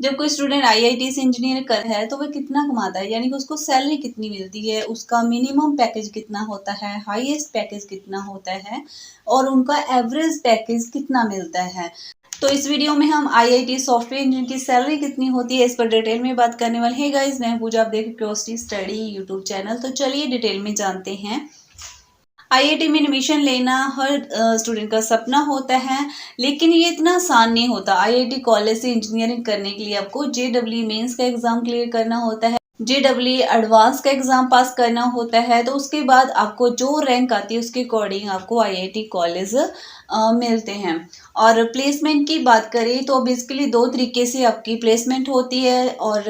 जब कोई student IIT से इंजीनियर कर है तो वह कितना कमाता है, यानी कि उसको सैलरी कितनी मिलती है, उसका मिनिमम पैकेज कितना होता है, हाईएस्ट पैकेज कितना होता है और उनका एवरेज पैकेज कितना मिलता है। तो इस वीडियो में हम आईआईटी सॉफ्टवेयर इंजीनियर की सैलरी कितनी होती है इस पर डिटेल में बात करने वाले हैं। गाइस, मैं पूजा, आप देख रहे क्यूरियोसिटी स्टडी यूट्यूब चैनल। तो चलिए डिटेल में जानते हैं। आईआईटी में एडमिशन लेना हर स्टूडेंट का सपना होता है, लेकिन ये इतना आसान नहीं होता। आईआईटी कॉलेज से इंजीनियरिंग करने के लिए आपको जेईई मेंस का एग्जाम क्लियर करना होता है, जेईई एडवांस का एग्जाम पास करना होता है। तो उसके बाद आपको जो रैंक आती है उसके अकॉर्डिंग आपको आईआईटी कॉलेज मिलते हैं। और प्लेसमेंट की बात करें तो बेसिकली दो तरीके से आपकी प्लेसमेंट होती है। और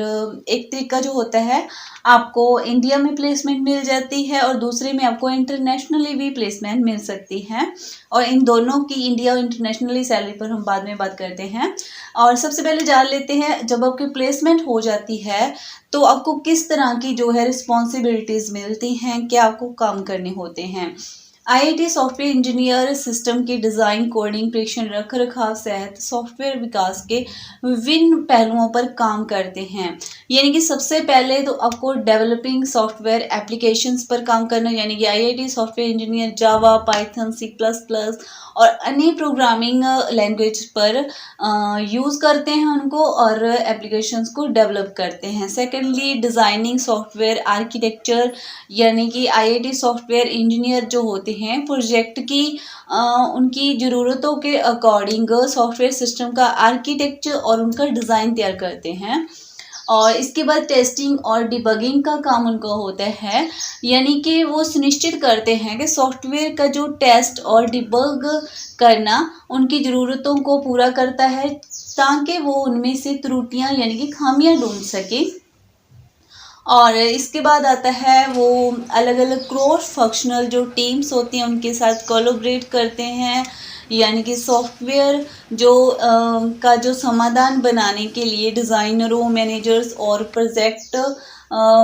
एक तरीका जो होता है आपको इंडिया में प्लेसमेंट मिल जाती है और दूसरे में आपको इंटरनेशनली भी प्लेसमेंट मिल सकती है। और इन दोनों की इंडिया और इंटरनेशनली सैलरी पर हम बाद में बात करते हैं। और सबसे पहले जान लेते हैं, जब आपकी प्लेसमेंट हो जाती है तो आपको किस तरह की जो है रिस्पॉन्सिबिलिटीज मिलती हैं, क्या आपको काम करने होते हैं। आईआईटी सॉफ्टवेयर इंजीनियर सिस्टम की डिज़ाइन, कोडिंग, परीक्षण, रख रखाव सहित सॉफ्टवेयर विकास के विभिन्न पहलुओं पर काम करते हैं। यानी कि सबसे पहले तो आपको डेवलपिंग सॉफ्टवेयर एप्लीकेशंस पर काम करना, यानी कि आईआईटी सॉफ्टवेयर इंजीनियर जावा, पाइथन, C++ और अन्य प्रोग्रामिंग लैंग्वेज पर यूज़ करते हैं उनको और एप्लीकेशंस को डेवलप करते हैं। सेकेंडली, डिज़ाइनिंग सॉफ्टवेयर आर्किटेक्चर, यानी कि आईआईटी सॉफ्टवेयर इंजीनियर जो होते हैं प्रोजेक्ट की उनकी ज़रूरतों के अकॉर्डिंग सॉफ्टवेयर सिस्टम का आर्किटेक्चर और उनका डिज़ाइन तैयार करते हैं। और इसके बाद टेस्टिंग और डिबगिंग का काम उनका होता है, यानी कि वो सुनिश्चित करते हैं कि सॉफ्टवेयर का जो टेस्ट और डिबग करना उनकी ज़रूरतों को पूरा करता है, ताकि वो उनमें से त्रुटियां यानी कि खामियां ढूंढ सके। और इसके बाद आता है वो अलग अलग क्रॉस फंक्शनल जो टीम्स होती हैं उनके साथ कोलैबोरेट करते हैं, यानी कि सॉफ्टवेयर जो का जो समाधान बनाने के लिए डिज़ाइनरों, मैनेजर्स और प्रोजेक्ट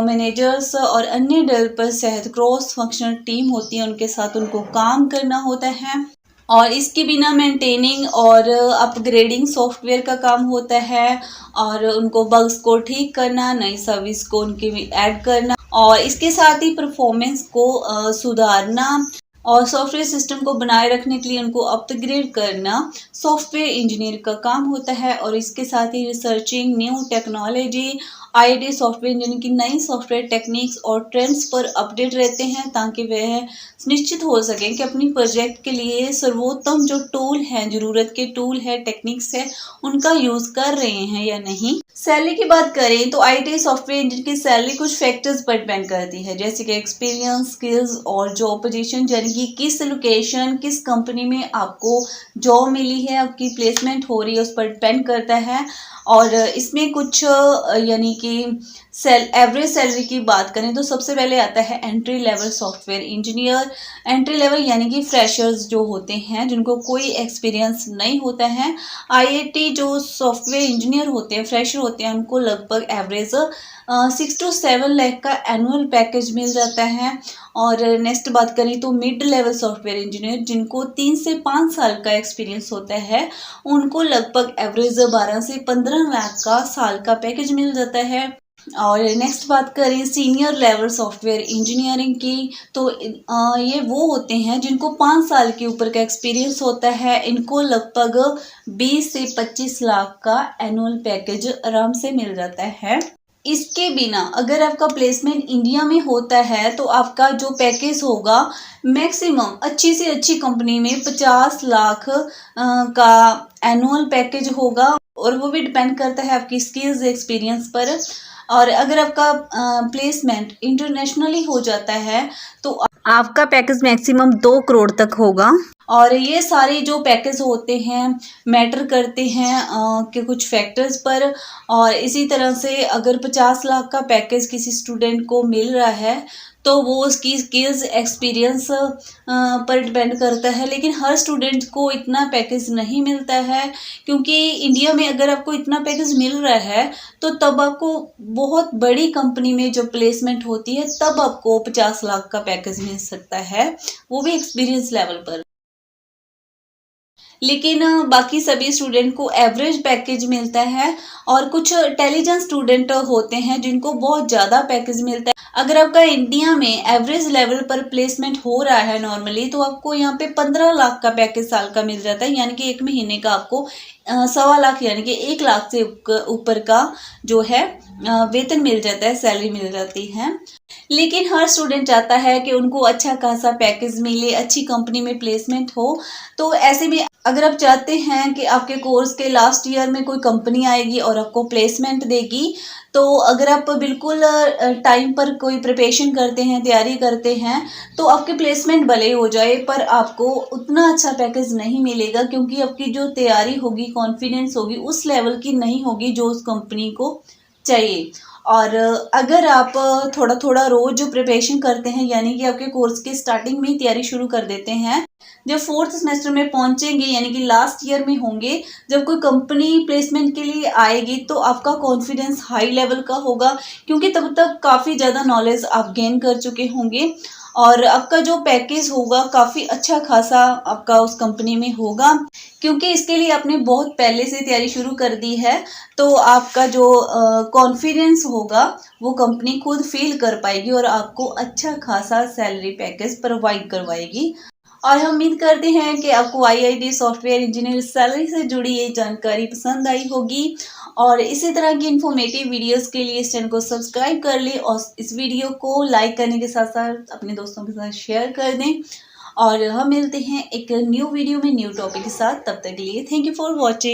मैनेजर्स और अन्य डेवलपर सहित क्रॉस फंक्शनल टीम होती है, उनके साथ उनको काम करना होता है। और इसके बिना मेंटेनिंग और अपग्रेडिंग सॉफ्टवेयर का काम होता है और उनको बग्स को ठीक करना, नई सर्विस को उनके में ऐड करना और इसके साथ ही परफॉर्मेंस को सुधारना और सॉफ्टवेयर सिस्टम को बनाए रखने के लिए उनको अपग्रेड करना सॉफ्टवेयर इंजीनियर का काम होता है। और इसके साथ ही researching new technology, IIT software engineer की नई सॉफ्टवेयर टेक्निक्स और ट्रेंड्स पर अपडेट रहते हैं, ताकि वह निश्चित हो सकें कि अपनी प्रोजेक्ट के लिए सर्वोत्तम जो टूल है, ज़रूरत के टूल है, टेक्निक्स है, उनका यूज़ कर रहे हैं या नहीं। सैलरी की बात करें तो आईटी सॉफ्टवेयर इंजीनियर की सैलरी कुछ फैक्टर्स पर डिपेंड करती है, जैसे कि एक्सपीरियंस, स्किल्स और जॉब पोजीशन, यानी कि किस लोकेशन, किस कंपनी में आपको जॉब मिली है, आपकी प्लेसमेंट हो रही है, उस पर डिपेंड करता है। और इसमें कुछ यानी कि एवरेज सैलरी की बात करें तो सबसे पहले आता है entry level software engineer. Entry level यानी कि फ्रेशर्स जो होते हैं, जिनको कोई एक्सपीरियंस नहीं होता है। आईआईटी जो सॉफ्टवेयर इंजीनियर होते हैं, फ्रेशर होते हैं, उनको लगभग एवरेज 6 to 7 लाख का एनुअल पैकेज मिल जाता है। और नेक्स्ट बात करें तो मिड लेवल सॉफ्टवेयर इंजीनियर, जिनको 3 से 5 साल का एक्सपीरियंस होता है, उनको लगभग एवरेज 12 से 15 लाख का साल का पैकेज मिल जाता है। और नेक्स्ट बात करें सीनियर लेवल सॉफ्टवेयर इंजीनियरिंग की, तो ये वो होते हैं जिनको 5 साल के ऊपर का एक्सपीरियंस होता है। इनको लगभग 20 से 25 लाख का एनुअल पैकेज आराम से मिल जाता है। इसके बिना अगर आपका प्लेसमेंट इंडिया में होता है तो आपका जो पैकेज होगा मैक्सिमम अच्छी से अच्छी कंपनी में 50 लाख का एनुअल पैकेज होगा, और वो भी डिपेंड करता है आपकी स्किल्स, एक्सपीरियंस पर। और अगर आपका प्लेसमेंट इंटरनेशनली हो जाता है तो आपका पैकेज मैक्सिमम 2 करोड़ तक होगा। और ये सारे जो पैकेज होते हैं मैटर करते हैं कि कुछ फैक्टर्स पर। और इसी तरह से अगर 50 लाख का पैकेज किसी स्टूडेंट को मिल रहा है तो वो उसकी स्किल्स, एक्सपीरियंस पर डिपेंड करता है। लेकिन हर स्टूडेंट को इतना पैकेज नहीं मिलता है, क्योंकि इंडिया में अगर आपको इतना पैकेज मिल रहा है तो तब आपको बहुत बड़ी कंपनी में जो प्लेसमेंट होती है तब आपको 50 लाख का पैकेज मिल सकता है, वो भी एक्सपीरियंस लेवल पर। लेकिन बाकी सभी स्टूडेंट को एवरेज पैकेज मिलता है और कुछ इंटेलिजेंट स्टूडेंट होते हैं जिनको बहुत ज़्यादा पैकेज मिलता है। अगर आपका इंडिया में एवरेज लेवल पर प्लेसमेंट हो रहा है नॉर्मली, तो आपको यहाँ पे 15 लाख का पैकेज साल का मिल जाता है, यानी कि एक महीने का आपको 1.25 लाख यानी कि 1 लाख से ऊपर का जो है वेतन मिल जाता है, सैलरी मिल जाती है। लेकिन हर स्टूडेंट चाहता है कि उनको अच्छा खासा पैकेज मिले, अच्छी कंपनी में प्लेसमेंट हो। तो ऐसे में अगर आप चाहते हैं कि आपके कोर्स के लास्ट ईयर में कोई कंपनी आएगी और आपको प्लेसमेंट देगी, तो अगर आप बिल्कुल टाइम पर कोई प्रिपरेशन करते हैं, तैयारी करते हैं, तो आपके प्लेसमेंट भले हो जाए पर आपको उतना अच्छा पैकेज नहीं मिलेगा, क्योंकि आपकी जो तैयारी होगी, कॉन्फिडेंस होगी, उस लेवल की नहीं होगी जो उस कंपनी को चाहिए। और अगर आप थोड़ा थोड़ा रोज प्रिपरेशन करते हैं, यानी कि आपके कोर्स की स्टार्टिंग में ही तैयारी शुरू कर देते हैं, जब 4th सेमेस्टर में पहुंचेंगे यानी कि लास्ट ईयर में होंगे, जब कोई कंपनी प्लेसमेंट के लिए आएगी, तो आपका कॉन्फिडेंस हाई लेवल का होगा, क्योंकि तब तक काफ़ी ज़्यादा नॉलेज आप गेन कर चुके होंगे और आपका जो पैकेज होगा काफ़ी अच्छा खासा आपका उस कंपनी में होगा, क्योंकि इसके लिए आपने बहुत पहले से तैयारी शुरू कर दी है। तो आपका जो कॉन्फिडेंस होगा वो कंपनी खुद फील कर पाएगी और आपको अच्छा खासा सैलरी पैकेज प्रोवाइड करवाएगी। और हम उम्मीद करते हैं कि आपको आईआईटी सॉफ्टवेयर इंजीनियर सैलरी से जुड़ी ये जानकारी पसंद आई होगी, और इसी तरह की इन्फॉर्मेटिव वीडियोस के लिए इस चैनल को सब्सक्राइब कर लें और इस वीडियो को लाइक करने के साथ साथ अपने दोस्तों के साथ शेयर कर दें। और हम मिलते हैं एक न्यू वीडियो में न्यू टॉपिक के साथ। तब तक के लिए थैंक यू फॉर वॉचिंग।